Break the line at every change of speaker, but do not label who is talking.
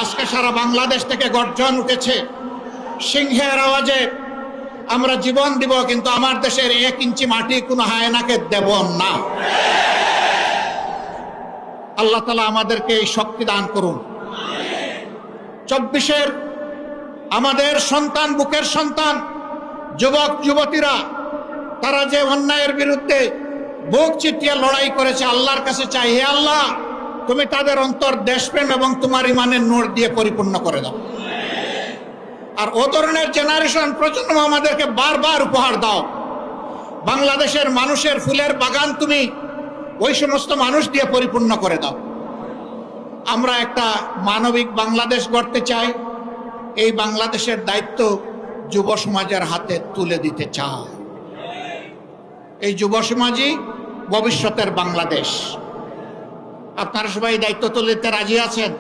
আজকে সারা বাংলাদেশ থেকে গর্জন উঠেছে, সিংহের আওয়াজে আমরা জীবন দিব, কিন্তু আমার দেশের 1 ইঞ্চি মাটি কোনো হায়নাকে দেব না। আল্লাহ তাআলা আমাদেরকে এই শক্তি দান করুন। 24-এর আমাদের সন্তান, বুকের সন্তান, যুবক যুবতীরা, তারা যে অন্যায়ের বিরুদ্ধে বুক চিতিয়ে লড়াই করেছে, আল্লাহর কাছে চাই, হে আল্লাহ, তুমি তাদের অন্তর দেশপ্রেম এবং তোমার ইমানের নূর দিয়ে পরিপূর্ণ করে দাও। আর ও ধরনের জেনারেশন প্রজন্ম আমাদেরকে বারবার উপহার দাও। বাংলাদেশের মানুষের ফুলের বাগান তুমি ওই সমস্ত মানুষ দিয়ে পরিপূর্ণ করে দাও। আমরা একটা মানবিক বাংলাদেশ গড়তে চাই। এই বাংলাদেশের দায়িত্ব যুব সমাজের হাতে তুলে দিতে চাই। এই যুব সমাজই ভবিষ্যতের বাংলাদেশ। আপনারা সবাই দায়িত্ব তুলে দিতে রাজি আছেন?